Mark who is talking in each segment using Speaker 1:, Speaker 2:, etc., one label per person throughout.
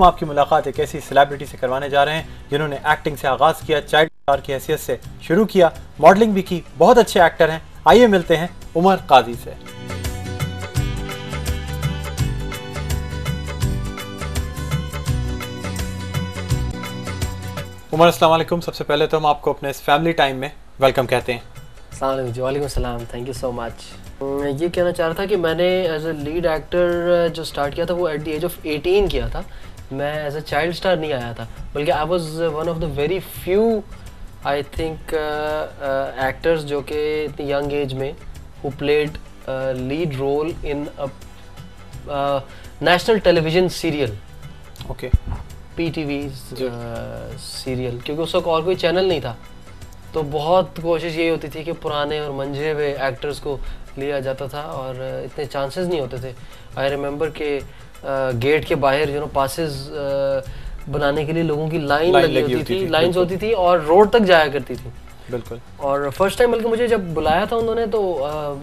Speaker 1: हम आपकी मुलाकात एक ऐसी सेलिब्रिटी से करवाने जा रहे हैं जिन्होंने एक्टिंग से आगाज़ किया, चाइल्ड स्टार की हैसियत से शुरू किया, मॉडलिंग भी की, बहुत अच्छे एक्टर हैं। आइए मिलते हैं उमर काजी से। उमर, अस्सलाम वालेकुम। सबसे पहले तो हम आपको अपने इस फैमिली टाइम में वेलकम कहते हैं।
Speaker 2: वालेकुम सलाम, थैंक यू सो मच। ये कहना चाह रहा था कि मैंने एज अ लीड एक्टर जो स्टार्ट किया था वो एट द एज ऑफ 18 किया था। मैं एज अ चाइल्ड स्टार नहीं आया था, बल्कि I was one of the very few I think actors जो कि इतनी यंग एज में who played lead role in national television serial,
Speaker 1: okay,
Speaker 2: PTV serial, क्योंकि उस वक्त और कोई चैनल नहीं था। तो बहुत कोशिश ये होती थी कि पुराने और मंझे हुए एक्टर्स को लिया जाता था और इतने चांसेस नहीं होते थे। आई रिमेंबर के गेट के बाहर पासेस बनाने के लिए लोगों की लाइन लगी होती थी, लाइंस होती थी और रोड तक जाया करती थी।
Speaker 1: बिल्कुल।
Speaker 2: और फर्स्ट टाइम बल्कि मुझे जब बुलाया था उन्होंने तो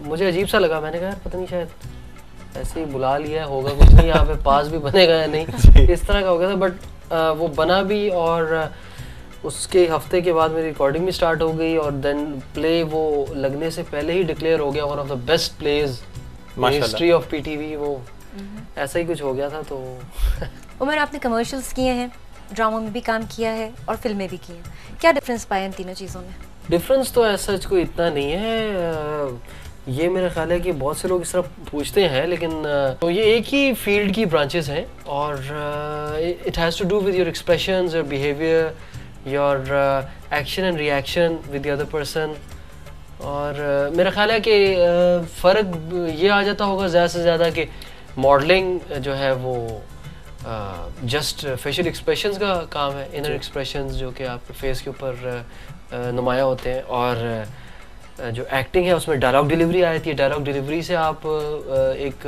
Speaker 2: मुझे अजीब सा लगा। मैंने कहा पता नहीं, शायद ऐसे ही बुला लिया होगा, कुछ नहीं, यहाँ पे पास भी बनेगा या नहीं, इस तरह का हो गया था। बट वो बना भी और उसके हफ्ते के बाद मेरी रिकॉर्डिंग भी स्टार्ट हो गई और देन प्ले वो लगने से पहले ही डिक्लेयर हो गया one of the best plays history of PTV। वो ऐसा ही कुछ हो गया था। तो
Speaker 3: उमर, आपने कमर्शियल्स किए हैं, ड्रामों में भी काम किया है और फिल्में भी की हैं, क्या डिफरेंस पाया इन तीनों चीज़ों में?
Speaker 2: डिफरेंस तो ऐसा कोई इतना नहीं है। ये मेरा ख्याल है कि बहुत से लोग इस तरह पूछते हैं, लेकिन तो ये एक ही फील्ड की ब्रांचेस हैं और it has to do with your expressions, your behaviour, your action and reaction with the other person. और मेरा ख्याल है कि फ़र्क ये आ जाता होगा ज़्यादा से ज़्यादा कि मॉडलिंग जो है वो जस्ट फेशियल एक्सप्रेशंस का काम है, इनर एक्सप्रेशंस जो कि आपके फेस के ऊपर नुमाया होते हैं। और जो एक्टिंग है उसमें डायलॉग डिलीवरी आती है, डायलॉग डिलीवरी से आप एक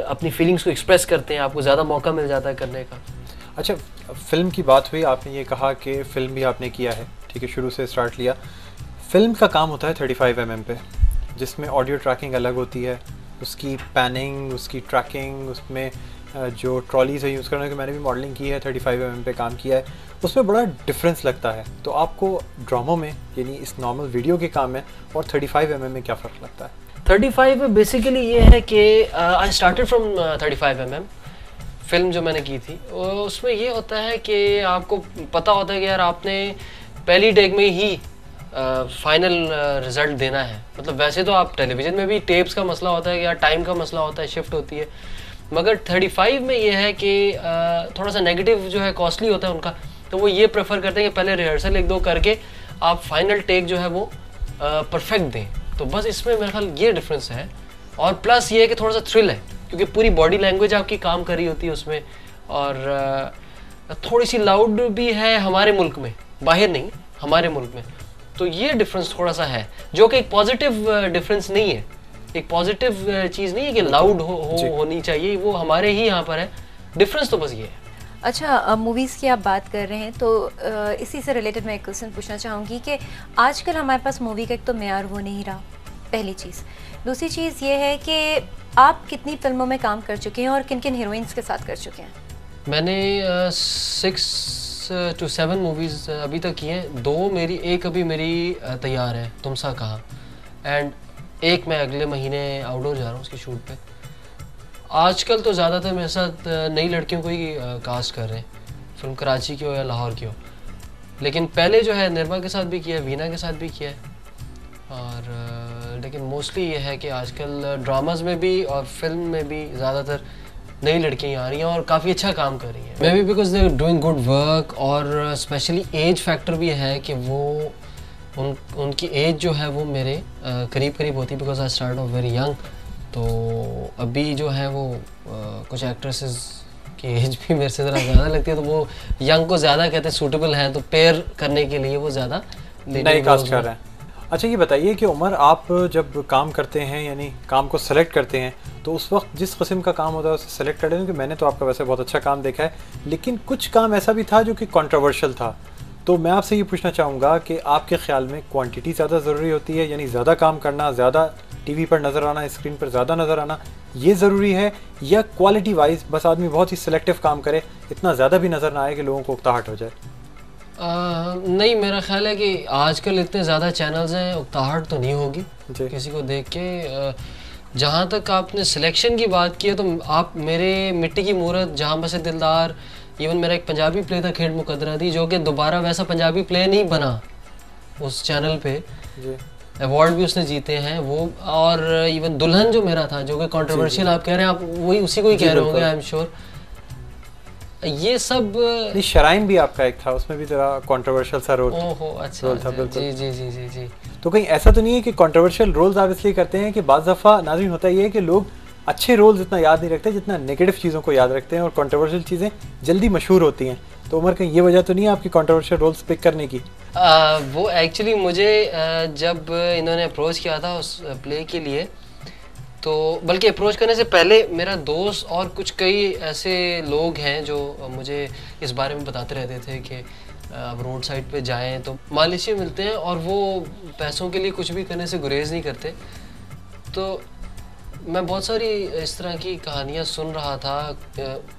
Speaker 2: अपनी फीलिंग्स को एक्सप्रेस करते हैं, आपको ज़्यादा मौका मिल जाता है करने का।
Speaker 1: अच्छा, फिल्म की बात हुई, आपने ये कहा कि फ़िल्म भी आपने किया है, ठीक है, शुरू से स्टार्ट लिया। फ़िल्म का काम होता है 35 mm पे, जिसमें ऑडियो ट्रैकिंग अलग होती है, उसकी पैनिंग, उसकी ट्रैकिंग, उसमें जो ट्रॉलीज़ है यूज़ करने की, मैंने भी मॉडलिंग की है, 35 mm पे काम किया है, उसमें बड़ा डिफरेंस लगता है। तो आपको ड्रामों में, यानी इस नॉर्मल वीडियो के काम में और 35 mm में क्या फ़र्क लगता है?
Speaker 2: 35 में बेसिकली ये है कि I started from 35 mm। Film जो मैंने की थी उसमें ये होता है कि आपको पता होता है कि यार आपने पहली टेक में ही फाइनल रिज़ल्ट देना है। मतलब वैसे तो आप टेलीविज़न में भी टेप्स का मसला होता है कि यार टाइम का मसला होता है, शिफ्ट होती है, मगर 35 में ये है कि थोड़ा सा नेगेटिव जो है कॉस्टली होता है उनका। तो वो ये प्रेफर करते हैं कि पहले रिहर्सल एक दो करके आप फाइनल टेक जो है वो परफेक्ट दें। तो बस इसमें मेरा ख्याल ये डिफरेंस है। और प्लस ये है कि थोड़ा सा थ्रिल है, क्योंकि पूरी बॉडी लैंग्वेज आपकी काम कर रही होती है उसमें। और थोड़ी सी लाउड भी है हमारे मुल्क में, बाहर नहीं, हमारे मुल्क में। तो ये डिफरेंस थोड़ा सा है, जो कि एक पॉजिटिव डिफरेंस नहीं है, एक पॉजिटिव चीज़ नहीं है कि लाउड होनी चाहिए, वो हमारे ही यहाँ पर है। डिफरेंस तो बस ये है।
Speaker 3: अच्छा, मूवीज़ की आप बात कर रहे हैं तो इसी से रिलेटेड मैं एक क्वेश्चन पूछना चाहूँगी कि आजकल हमारे पास मूवी का एक तो मेयार हो नहीं रहा, पहली चीज़। दूसरी चीज़ ये है कि आप कितनी फिल्मों में काम कर चुके हैं और किन किन हीरोइंस के साथ कर चुके हैं?
Speaker 2: मैंने 6 to 7 मूवीज़ अभी तक की हैं। 2 मेरी, एक अभी मेरी तैयार है, तुमसा कहा, एंड एक मैं अगले महीने आउटडोर जा रहा हूँ उसकी शूट पे। आजकल तो ज़्यादातर मेरे साथ नई लड़कियों को ही कास्ट कर रहे हैं, फिल्म कराची की हो या लाहौर की हो। लेकिन पहले जो है निर्मा के साथ भी किया है, वीना के साथ भी किया है। और लेकिन मोस्टली ये है कि आजकल ड्रामाज में भी और फिल्म में भी ज़्यादातर नई लड़कियाँ आ रही हैं और काफ़ी अच्छा काम कर रही हैं। Maybe because they are doing good work, और स्पेशली एज फैक्टर भी है कि वो उनकी एज जो है वो मेरे करीब करीब होती है, because I start of very young. तो अभी जो है वो कुछ एक्ट्रेसेस की एज भी मेरे से ज़रा ज़्यादा लगती है, तो वो यंग को ज़्यादा कहते हैं सूटेबल हैं, तो पेयर करने के लिए वो ज़्यादा
Speaker 1: नए कास्ट कर रहे हैं। अच्छा, ये बताइए कि उमर, आप जब काम करते हैं, यानी काम को सेलेक्ट करते हैं, तो उस वक्त जिस किस्म का काम होता है उसे सेलेक्ट करते हैं? क्योंकि मैंने तो आपका वैसे बहुत अच्छा काम देखा है, लेकिन कुछ काम ऐसा भी था जो कि कंट्रोवर्शियल था। तो मैं आपसे ये पूछना चाहूँगा कि आपके ख्याल में क्वांटिटी ज़्यादा ज़रूरी होती है, यानी ज़्यादा काम करना, ज़्यादा टीवी पर नज़र आना, स्क्रीन पर ज़्यादा नज़र आना, ये ज़रूरी है, या क्वालिटी वाइज बस आदमी बहुत ही सिलेक्टिव काम करे, इतना ज़्यादा भी नज़र ना आए कि लोगों को उकताहट हो जाए?
Speaker 2: नहीं, मेरा ख्याल है कि आजकल इतने ज़्यादा चैनल्स हैं, उकताहट तो नहीं होगी किसी को देख के। जहाँ तक आपने सिलेक्शन की बात की है तो आप मेरे मिट्टी की मूरत, जहाँ बसे दिलदार, इवन मेरा एक पंजाबी प्ले था खेड़ मुकद्दरा दी, जो कि दोबारा वैसा पंजाबी प्ले नहीं बना उस चैनल पे, अवार्ड भी उसने जीते हैं वो। और इवन दुल्हन जो मेरा था, जो कि कंट्रोवर्शियल आप कह रहे हैं, आप वही उसी को ही कह रहे होंगे, आई एम श्योर। ये सब
Speaker 1: शराइन भी आपका एक था, उसमें भी जरा कंट्रोवर्शियल सा रोल।
Speaker 2: ओहो, अच्छा,
Speaker 1: था, बिल्कुल।
Speaker 2: जी जी जी जी जी।
Speaker 1: तो कहीं ऐसा तो नहीं है कि कंट्रोवर्शियल रोल्स आप इसलिए करते हैं कि बाज़ दफ़ा नाज़रीन होता ये है कि लोग अच्छे रोल्स इतना याद नहीं रखते जितना नेगेटिव चीज़ों को याद रखते हैं, और कंट्रोवर्शियल चीज़ें जल्दी मशहूर होती हैं। तो उमर कहीं ये वजह तो नहीं है आपकी कंट्रोवर्शियल रोल्स पिक करने की?
Speaker 2: वो एक्चुअली मुझे जब इन्होंने अप्रोच किया था उस प्ले के लिए, तो बल्कि अप्रोच करने से पहले मेरा दोस्त और कुछ कई ऐसे लोग हैं जो मुझे इस बारे में बताते रहते थे कि अब रोड साइड पे जाएं तो मालिशी मिलते हैं और वो पैसों के लिए कुछ भी करने से गुरेज नहीं करते। तो मैं बहुत सारी इस तरह की कहानियाँ सुन रहा था,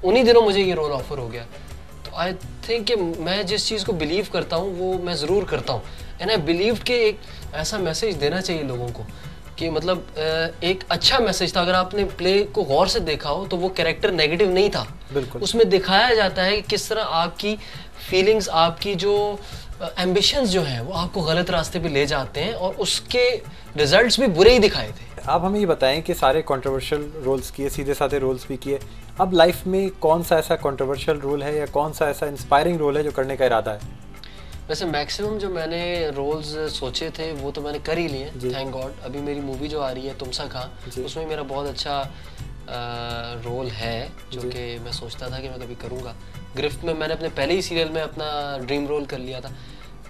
Speaker 2: उन्हीं दिनों मुझे ये रोल ऑफर हो गया। तो आई थिंक कि मैं जिस चीज़ को बिलीव करता हूँ वो मैं ज़रूर करता हूँ, एंड आई बिलीव कि एक ऐसा मैसेज देना चाहिए लोगों को कि मतलब एक अच्छा मैसेज था। अगर आपने प्ले को गौर से देखा हो तो वो कैरेक्टर नेगेटिव नहीं था,
Speaker 1: बिल्कुल।
Speaker 2: उसमें दिखाया जाता है कि किस तरह आपकी फीलिंग्स, आपकी जो एम्बिशंस जो हैं वो आपको गलत रास्ते पे ले जाते हैं, और उसके रिजल्ट्स भी बुरे ही दिखाए थे।
Speaker 1: आप हमें ये बताएं कि सारे कंट्रोवर्शियल रोल्स किए, सीधे साधे रोल्स भी किए, अब लाइफ में कौन सा ऐसा कंट्रोवर्शियल रोल है या कौन सा ऐसा इंस्पायरिंग रोल है जो करने का इरादा है?
Speaker 2: वैसे मैक्सिमम जो मैंने रोल्स सोचे थे वो तो मैंने कर ही लिए, थैंक गॉड। अभी मेरी मूवी जो आ रही है तुमसा खां, उसमें मेरा बहुत अच्छा रोल है जो कि मैं सोचता था कि मैं कभी करूँगा। गिरफ्त में मैंने अपने पहले ही सीरियल में अपना ड्रीम रोल कर लिया था,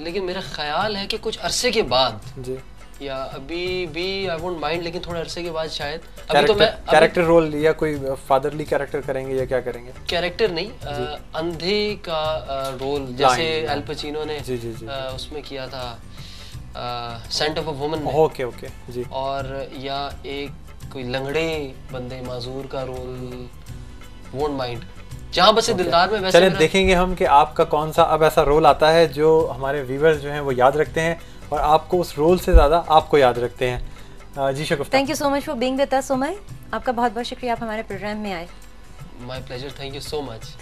Speaker 2: लेकिन मेरा ख्याल है कि कुछ अरसे के बाद जी, या अभी भी आई वोंट माइंड, लेकिन थोड़े अरसे के बाद शायद। अभी तो मैं
Speaker 1: कैरेक्टर रोल या कोई फादरली कैरेक्टर करेंगे या क्या करेंगे?
Speaker 2: कैरेक्टर नहीं, अंधे का रोल, जैसे अल पचिनो ने उसमें किया था, सेंट ऑफ अ वुमन में।
Speaker 1: ओके ओके जी।
Speaker 2: और या एक कोई लंगड़े बंदे माजूर का रोल, वोंट माइंड। जहाँ बसे दिलदार में वैसे
Speaker 1: चलिए देखेंगे हम कि आपका कौन सा अब ऐसा रोल आता है जो हमारे व्यूअर्स जो हैं वो याद रखते हैं और आपको उस रोल से ज़्यादा आपको याद रखते हैं। जी Shagufta,
Speaker 3: thank you so much for being with us Umar, आपका बहुत बहुत शुक्रिया, आप हमारे प्रोग्राम में आए।
Speaker 2: My pleasure, thank you so much.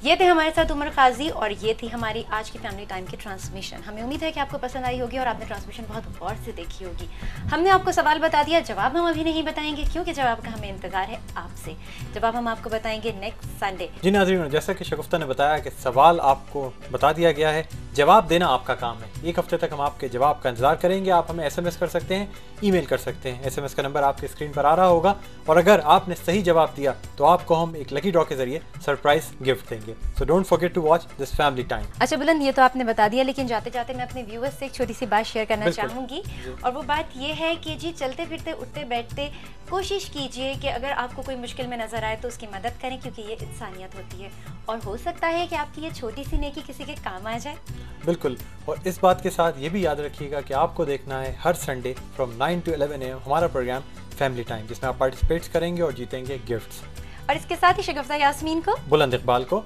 Speaker 3: ये थे हमारे साथ उमर काजी और ये थी हमारी आज की फैमिली टाइम की ट्रांसमिशन। हमें उम्मीद है कि आपको पसंद आई होगी और आपने ट्रांसमिशन बहुत गौर से देखी होगी। हमने आपको सवाल बता दिया, जवाब हम अभी नहीं बताएंगे क्योंकि जवाब का हमें इंतजार है आपसे। जवाब हम आपको बताएंगे नेक्स्ट संडे।
Speaker 1: जी नाज़रीन, जैसा कि शगुफ्ता ने बताया कि सवाल आपको बता दिया गया है, जवाब देना आपका काम है। एक हफ्ते तक हम आपके जवाब का इंतजार करेंगे। आप हमें SMS कर सकते हैं, ईमेल कर सकते हैं। SMS का नंबर आपके स्क्रीन पर आ रहा होगा, और अगर आपने सही जवाब दिया तो आपको हम एक लकी ड्रॉ के जरिए सरप्राइज गिफ्ट देंगे। So don't forget to watch this family time.
Speaker 3: अच्छा बुलंद, ये तो आपने बता दिया, लेकिन जाते जाते मैं अपने व्यूअर्स से एक छोटी सी बात शेयर करना चाहूँगी, और वो बात ये है कि जी चलते फिरते उठते बैठते कोशिश कीजिए कि अगर आपको कोई मुश्किल में नजर आए तो उसकी मदद करें, क्योंकि ये इंसानियत होती है और हो सकता है कि आपकी ये छोटी सी नेकी किसी के काम आ जाए।
Speaker 1: बिल्कुल, और इस बात के साथ ये भी याद रखिएगा कि आपको देखना है हर संडे फ्रॉम 9 to 11 AM हमारा प्रोग्राम फैमिली टाइम, जिसमें आप पार्टिसिपेट करेंगे और जीतेंगे गिफ्ट्स।
Speaker 3: और इसके साथ ही शगुफ्ता यास्मीन को,
Speaker 1: बुलंद इकबाल को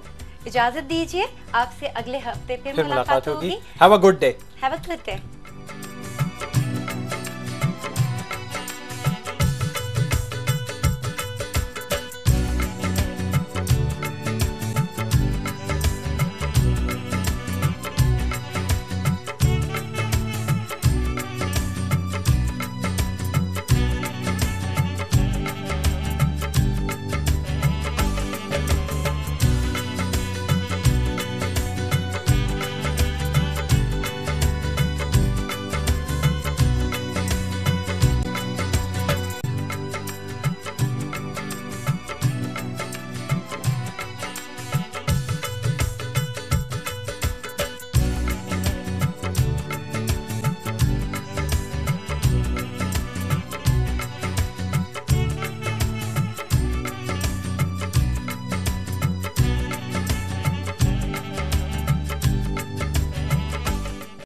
Speaker 3: इजाजत दीजिए। आपसे अगले हफ्ते फिर मुलाकात होगी।
Speaker 1: Have a good day.
Speaker 3: Have a good day.